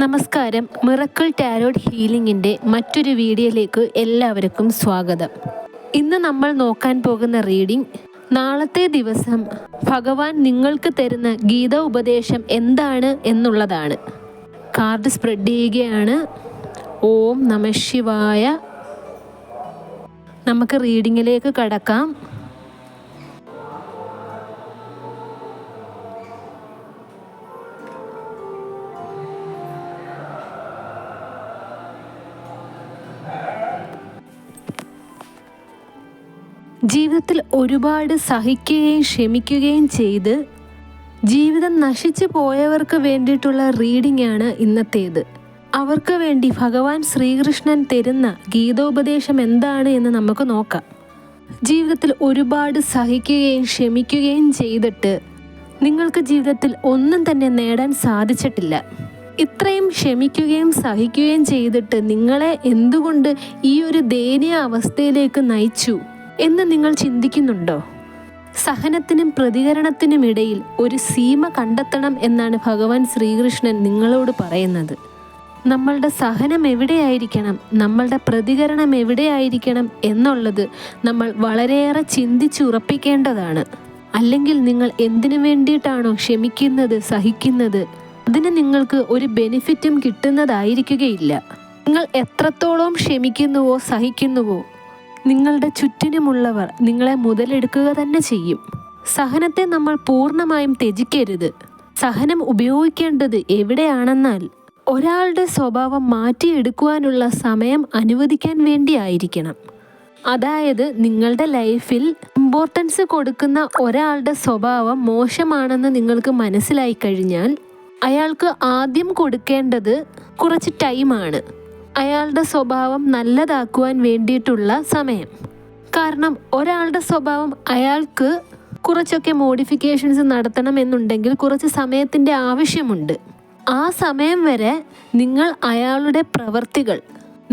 നമസ്കാരം. Miracle tarot ഹീലിംഗിൻ്റെ മറ്റൊരു വീഡിയോയിലേക്ക് എല്ലാവർക്കും സ്വാഗതം. ഇന്ന് നമ്മൾ നോക്കാൻ പോകുന്ന റീഡിംഗ് നാളത്തെ ദിവസം ഭഗവാൻ നിങ്ങൾക്ക് തരുന്ന ഗീത ഉപദേശം എന്താണ് എന്നുള്ളതാണ്. കാർഡ് സ്പ്രെഡ് ചെയ്യുകയാണ്. ഓം നമഃ ശിവായ. നമുക്ക് റീഡിങ്ങിലേക്ക് കടക്കാം. ജീവിതത്തിൽ ഒരുപാട് സഹിക്കുകയും ക്ഷമിക്കുകയും ചെയ്ത് ജീവിതം നശിച്ചു പോയവർക്ക് വേണ്ടിയിട്ടുള്ള റീഡിംഗ് ആണ് ഇന്നത്തേത്. അവർക്ക് വേണ്ടി ഭഗവാൻ ശ്രീകൃഷ്ണൻ തരുന്ന ഗീതോപദേശം എന്താണ് എന്ന് നമുക്ക് നോക്കാം. ജീവിതത്തിൽ ഒരുപാട് സഹിക്കുകയും ക്ഷമിക്കുകയും ചെയ്തിട്ട് നിങ്ങൾക്ക് ജീവിതത്തിൽ ഒന്നും തന്നെ നേടാൻ സാധിച്ചിട്ടില്ല. ഇത്രയും ക്ഷമിക്കുകയും സഹിക്കുകയും ചെയ്തിട്ട് നിങ്ങളെ എന്തുകൊണ്ട് ഈ ഒരു ദയനീയ അവസ്ഥയിലേക്ക് നയിച്ചു എന്ന് നിങ്ങൾ ചിന്തിക്കുന്നുണ്ടോ? സഹനത്തിനും പ്രതികരണത്തിനും ഇടയിൽ ഒരു സീമ കണ്ടെത്തണം എന്നാണ് ഭഗവാൻ ശ്രീകൃഷ്ണൻ നിങ്ങളോട് പറയുന്നത്. നമ്മളുടെ സഹനം എവിടെയായിരിക്കണം, നമ്മളുടെ പ്രതികരണം എവിടെയായിരിക്കണം എന്നുള്ളത് നമ്മൾ വളരെയേറെ ചിന്തിച്ചുറപ്പിക്കേണ്ടതാണ്. അല്ലെങ്കിൽ നിങ്ങൾ എന്തിനു വേണ്ടിയിട്ടാണോ ക്ഷമിക്കുന്നത്, സഹിക്കുന്നത്, അതിന് നിങ്ങൾക്ക് ഒരു ബെനിഫിറ്റും കിട്ടുന്നതായിരിക്കുകയില്ല. നിങ്ങൾ എത്രത്തോളം ക്ഷമിക്കുന്നുവോ സഹിക്കുന്നുവോ നിങ്ങളുടെ ചുറ്റിനുമുള്ളവർ നിങ്ങളെ മുതലെടുക്കുക തന്നെ ചെയ്യും. സഹനത്തെ നമ്മൾ പൂർണ്ണമായും ത്യജിക്കരുത്. സഹനം ഉപയോഗിക്കേണ്ടത് എവിടെയാണെന്നാൽ ഒരാളുടെ സ്വഭാവം മാറ്റിയെടുക്കുവാനുള്ള സമയം അനുവദിക്കാൻ വേണ്ടിയായിരിക്കണം. അതായത് നിങ്ങളുടെ ലൈഫിൽ ഇമ്പോർട്ടൻസ് കൊടുക്കുന്ന ഒരാളുടെ സ്വഭാവം മോശമാണെന്ന് നിങ്ങൾക്ക് മനസ്സിലായി കഴിഞ്ഞാൽ അയാൾക്ക് ആദ്യം കൊടുക്കേണ്ടത് കുറച്ച് ടൈമാണ്. അയാളുടെ സ്വഭാവം നല്ലതാക്കുവാൻ വേണ്ടിയിട്ടുള്ള സമയം. കാരണം ഒരാളുടെ സ്വഭാവം അയാൾക്ക് കുറച്ചൊക്കെ മോഡിഫിക്കേഷൻസ് നടത്തണം എന്നുണ്ടെങ്കിൽ കുറച്ച് സമയത്തിൻ്റെ ആവശ്യമുണ്ട്. ആ സമയം വരെ നിങ്ങൾ അയാളുടെ പ്രവൃത്തികൾ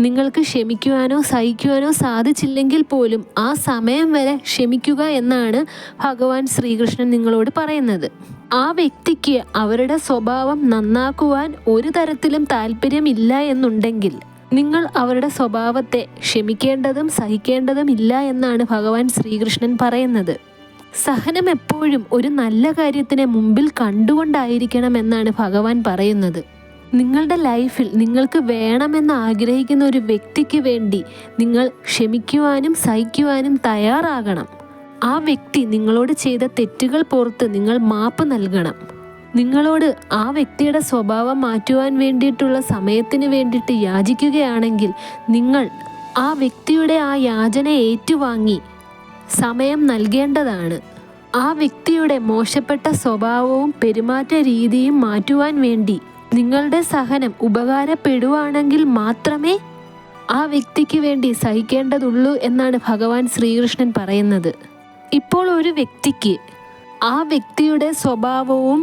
നിങ്ങൾക്ക് ക്ഷമിക്കുവാനോ സഹിക്കുവാനോ സാധിച്ചില്ലെങ്കിൽ പോലും ആ സമയം വരെ ക്ഷമിക്കുക എന്നാണ് ഭഗവാൻ ശ്രീകൃഷ്ണൻ നിങ്ങളോട് പറയുന്നത്. ആ വ്യക്തിക്ക് അവരുടെ സ്വഭാവം നന്നാക്കുവാൻ ഒരു തരത്തിലും താല്പര്യമില്ല എന്നുണ്ടെങ്കിൽ നിങ്ങൾ അവരുടെ സ്വഭാവത്തെ ക്ഷമിക്കേണ്ടതും സഹിക്കേണ്ടതും ഇല്ല എന്നാണ് ഭഗവാൻ ശ്രീകൃഷ്ണൻ പറയുന്നത്. സഹനം എപ്പോഴും ഒരു നല്ല കാര്യത്തിനെ മുമ്പിൽ കണ്ടുകൊണ്ടായിരിക്കണം എന്നാണ് ഭഗവാൻ പറയുന്നത്. നിങ്ങളുടെ ലൈഫിൽ നിങ്ങൾക്ക് വേണമെന്ന് ആഗ്രഹിക്കുന്ന ഒരു വ്യക്തിക്ക് വേണ്ടി നിങ്ങൾ ക്ഷമിക്കുവാനും സഹിക്കുവാനും തയ്യാറാകണം. ആ വ്യക്തി നിങ്ങളോട് ചെയ്ത തെറ്റുകൾ പുറത്ത് നിങ്ങൾ മാപ്പ് നൽകണം. നിങ്ങളോട് ആ വ്യക്തിയുടെ സ്വഭാവം മാറ്റുവാൻ വേണ്ടിയിട്ടുള്ള സമയത്തിന് വേണ്ടിയിട്ട് യാചിക്കുകയാണെങ്കിൽ നിങ്ങൾ ആ വ്യക്തിയുടെ ആ യാചന ഏറ്റുവാങ്ങി സമയം നൽകേണ്ടതാണ്. ആ വ്യക്തിയുടെ മോശപ്പെട്ട സ്വഭാവവും പെരുമാറ്റ രീതിയും മാറ്റുവാൻ വേണ്ടി നിങ്ങളുടെ സഹനം ഉപകാരപ്പെടുവാണെങ്കിൽ മാത്രമേ ആ വ്യക്തിക്ക് വേണ്ടി സഹിക്കേണ്ടതുള്ളൂ എന്നാണ് ഭഗവാൻ ശ്രീകൃഷ്ണൻ പറയുന്നത്. ഇപ്പോൾ ഒരു വ്യക്തിക്ക് ആ വ്യക്തിയുടെ സ്വഭാവവും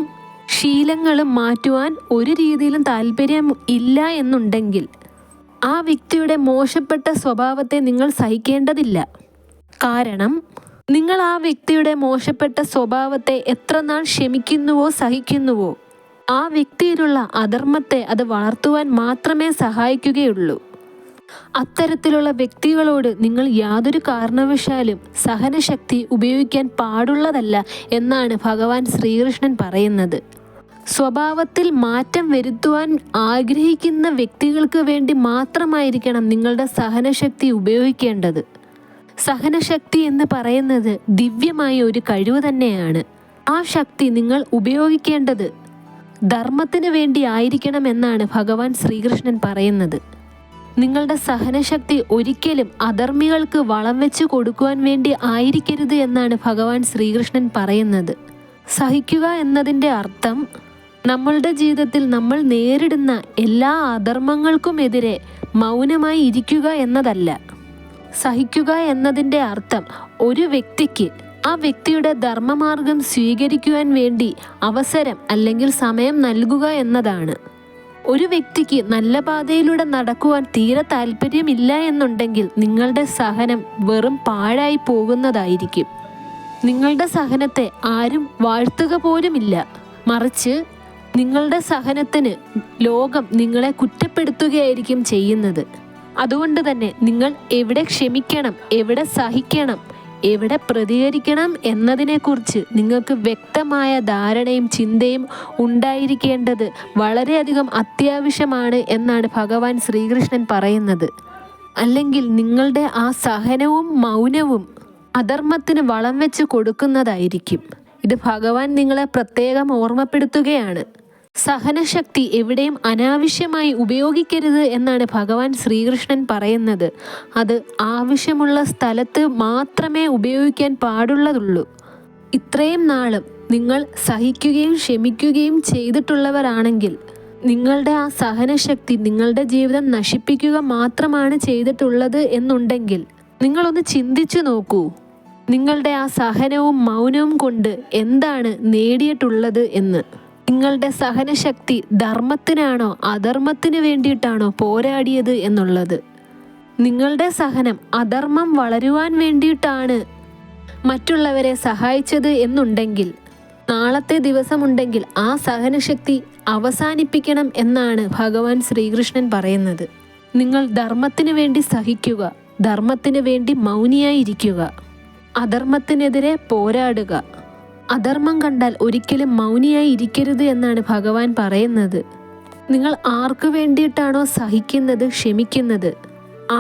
ശീലങ്ങളും മാറ്റുവാൻ ഒരു രീതിയിലും താല്പര്യം ഇല്ല എന്നുണ്ടെങ്കിൽ ആ വ്യക്തിയുടെ മോശപ്പെട്ട സ്വഭാവത്തെ നിങ്ങൾ സഹിക്കേണ്ടതില്ല. കാരണം നിങ്ങൾ ആ വ്യക്തിയുടെ മോശപ്പെട്ട സ്വഭാവത്തെ എത്ര നാൾ ക്ഷമിക്കുന്നുവോ സഹിക്കുന്നുവോ ആ വ്യക്തിയിലുള്ള അധർമ്മത്തെ അത് വളർത്തുവാൻ മാത്രമേ സഹായിക്കുകയുള്ളൂ. അത്തരത്തിലുള്ള വ്യക്തികളോട് നിങ്ങൾ യാതൊരു കാരണവശാലും സഹനശക്തി ഉപയോഗിക്കാൻ പാടുള്ളതല്ല എന്നാണ് ഭഗവാൻ ശ്രീകൃഷ്ണൻ പറയുന്നത്. സ്വഭാവത്തിൽ മാറ്റം വരുത്തുവാൻ ആഗ്രഹിക്കുന്ന വ്യക്തികൾക്ക് വേണ്ടി മാത്രമായിരിക്കണം നിങ്ങളുടെ സഹനശക്തി ഉപയോഗിക്കേണ്ടത്. സഹനശക്തി എന്ന് പറയുന്നത് ദിവ്യമായ ഒരു കഴിവ് തന്നെയാണ്. ആ ശക്തി നിങ്ങൾ ഉപയോഗിക്കേണ്ടത് ധർമ്മത്തിന് വേണ്ടി ആയിരിക്കണം എന്നാണ് ഭഗവാൻ ശ്രീകൃഷ്ണൻ പറയുന്നത്. നിങ്ങളുടെ സഹനശക്തി ഒരിക്കലും അധർമ്മികൾക്ക് വളം വെച്ച് കൊടുക്കുവാൻ വേണ്ടി ആയിരിക്കരുത് എന്നാണ് ഭഗവാൻ ശ്രീകൃഷ്ണൻ പറയുന്നത്. സഹിക്കുക എന്നതിൻ്റെ അർത്ഥം നമ്മളുടെ ജീവിതത്തിൽ നമ്മൾ നേരിടുന്ന എല്ലാ അധർമ്മങ്ങൾക്കുമെതിരെ മൗനമായി ഇരിക്കുക എന്നതല്ല. സഹിക്കുക എന്നതിൻ്റെ അർത്ഥം ഒരു വ്യക്തിക്ക് ആ വ്യക്തിയുടെ ധർമ്മമാർഗം സ്വീകരിക്കുവാൻ വേണ്ടി അവസരം അല്ലെങ്കിൽ സമയം നൽകുക എന്നതാണ്. ഒരു വ്യക്തിക്ക് നല്ല പാതയിലൂടെ നടക്കുവാൻ തീരെ താല്പര്യമില്ല എന്നുണ്ടെങ്കിൽ നിങ്ങളുടെ സഹനം വെറും പാഴായി പോകുന്നതായിരിക്കും. നിങ്ങളുടെ സഹനത്തെ ആരും വാഴ്ത്തുക പോലുമില്ല. മറിച്ച് നിങ്ങളുടെ സഹനത്തിന് ലോകം നിങ്ങളെ കുറ്റപ്പെടുത്തുകയായിരിക്കും ചെയ്യുന്നത്. അതുകൊണ്ട് തന്നെ നിങ്ങൾ എവിടെ ക്ഷമിക്കണം, എവിടെ സഹിക്കണം, എവിടെ പ്രതികരിക്കണം എന്നതിനെക്കുറിച്ച് നിങ്ങൾക്ക് വ്യക്തമായ ധാരണയും ചിന്തയും ഉണ്ടായിരിക്കേണ്ടത് വളരെയധികം അത്യാവശ്യമാണ് എന്നാണ് ഭഗവാൻ ശ്രീകൃഷ്ണൻ പറയുന്നത്. അല്ലെങ്കിൽ നിങ്ങളുടെ ആ സഹനവും മൗനവും അധർമ്മത്തിന് വളം വെച്ച് കൊടുക്കുന്നതായിരിക്കും. ഇത് ഭഗവാൻ നിങ്ങളെ പ്രത്യേകം ഓർമ്മപ്പെടുത്തുകയാണ്. സഹനശക്തി എവിടെയും അനാവശ്യമായി ഉപയോഗിക്കരുത് എന്നാണ് ഭഗവാൻ ശ്രീകൃഷ്ണൻ പറയുന്നത്. അത് ആവശ്യമുള്ള സ്ഥലത്ത് മാത്രമേ ഉപയോഗിക്കാൻ പാടുള്ളതുള്ളൂ. ഇത്രയും നാളും നിങ്ങൾ സഹിക്കുകയും ക്ഷമിക്കുകയും ചെയ്തിട്ടുള്ളവരാണെങ്കിൽ നിങ്ങളുടെ ആ സഹനശക്തി നിങ്ങളുടെ ജീവിതം നശിപ്പിക്കുക മാത്രമാണ് ചെയ്തിട്ടുള്ളത് എന്നുണ്ടെങ്കിൽ നിങ്ങളൊന്ന് ചിന്തിച്ചു നോക്കൂ. നിങ്ങളുടെ ആ സഹനവും മൗനവും കൊണ്ട് എന്താണ് നേടിയിട്ടുള്ളത് എന്ന്. നിങ്ങളുടെ സഹനശക്തി ധർമ്മത്തിനാണോ അധർമ്മത്തിന് വേണ്ടിയിട്ടാണോ പോരാടിയത് എന്നുള്ളത്. നിങ്ങളുടെ സഹനം അധർമ്മം വളരുവാൻ വേണ്ടിയിട്ടാണ് മറ്റുള്ളവരെ സഹായിച്ചത് എന്നുണ്ടെങ്കിൽ നാളത്തെ ദിവസമുണ്ടെങ്കിൽ ആ സഹനശക്തി അവസാനിപ്പിക്കണം എന്നാണ് ഭഗവാൻ ശ്രീകൃഷ്ണൻ പറയുന്നത്. നിങ്ങൾ ധർമ്മത്തിന് വേണ്ടി സഹിക്കുക, ധർമ്മത്തിന് വേണ്ടി മൗനിയായിരിക്കുക, അധർമ്മത്തിനെതിരെ പോരാടുക. അധർമ്മം കണ്ടാൽ ഒരിക്കലും മൗനിയായി ഇരിക്കരുത് എന്നാണ് ഭഗവാൻ പറയുന്നത്. നിങ്ങൾ ആർക്കു വേണ്ടിയിട്ടാണോ സഹിക്കുന്നത്, ക്ഷമിക്കുന്നത്,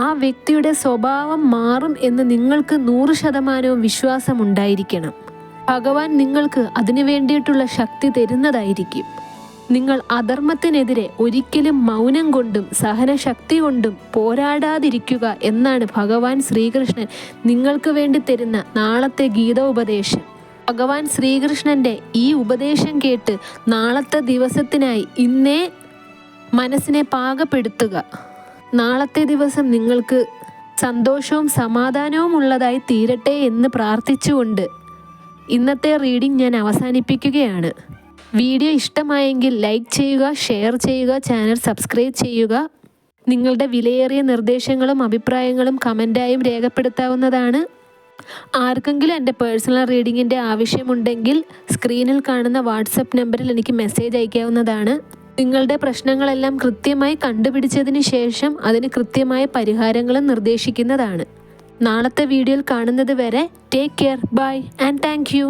ആ വ്യക്തിയുടെ സ്വഭാവം മാറും എന്ന് നിങ്ങൾക്ക് 100% വിശ്വാസമുണ്ടായിരിക്കണം. ഭഗവാൻ നിങ്ങൾക്ക് അതിനു വേണ്ടിയിട്ടുള്ള ശക്തി തരുന്നതായിരിക്കും. നിങ്ങൾ അധർമ്മത്തിനെതിരെ ഒരിക്കലും മൗനം കൊണ്ടും സഹനശക്തി കൊണ്ടും പോരാടാതിരിക്കുക എന്നാണ് ഭഗവാൻ ശ്രീകൃഷ്ണൻ നിങ്ങൾക്ക് വേണ്ടി തരുന്ന നാളത്തെ ഗീതോപദേശം. ഭഗവാൻ ശ്രീകൃഷ്ണൻ്റെ ഈ ഉപദേശം കേട്ട് നാളത്തെ ദിവസത്തിനായി ഇന്നേ മനസ്സിനെ പാകപ്പെടുത്തുക. നാളത്തെ ദിവസം നിങ്ങൾക്ക് സന്തോഷവും സമാധാനവും ഉള്ളതായി തീരട്ടെ എന്ന് പ്രാർത്ഥിച്ചുകൊണ്ട് ഇന്നത്തെ റീഡിംഗ് ഞാൻ അവസാനിപ്പിക്കുകയാണ്. വീഡിയോ ഇഷ്ടമായെങ്കിൽ ലൈക്ക് ചെയ്യുക, ഷെയർ ചെയ്യുക, ചാനൽ സബ്സ്ക്രൈബ് ചെയ്യുക. നിങ്ങളുടെ വിലയേറിയ നിർദ്ദേശങ്ങളും അഭിപ്രായങ്ങളും കമൻറ്റായും രേഖപ്പെടുത്താവുന്നതാണ്. ആർക്കെങ്കിലും എൻ്റെ പേഴ്സണൽ റീഡിങ്ങിൻ്റെ ആവശ്യമുണ്ടെങ്കിൽ സ്ക്രീനിൽ കാണുന്ന വാട്സപ്പ് നമ്പറിൽ എനിക്ക് മെസ്സേജ് അയക്കാവുന്നതാണ്. നിങ്ങളുടെ പ്രശ്നങ്ങളെല്ലാം കൃത്യമായി കണ്ടുപിടിച്ചതിന് ശേഷം അതിന് കൃത്യമായ പരിഹാരങ്ങളും നിർദ്ദേശിക്കുന്നതാണ്. നാളത്തെ വീഡിയോയിൽ കാണുന്നത് വരെ take care, bye and thank U.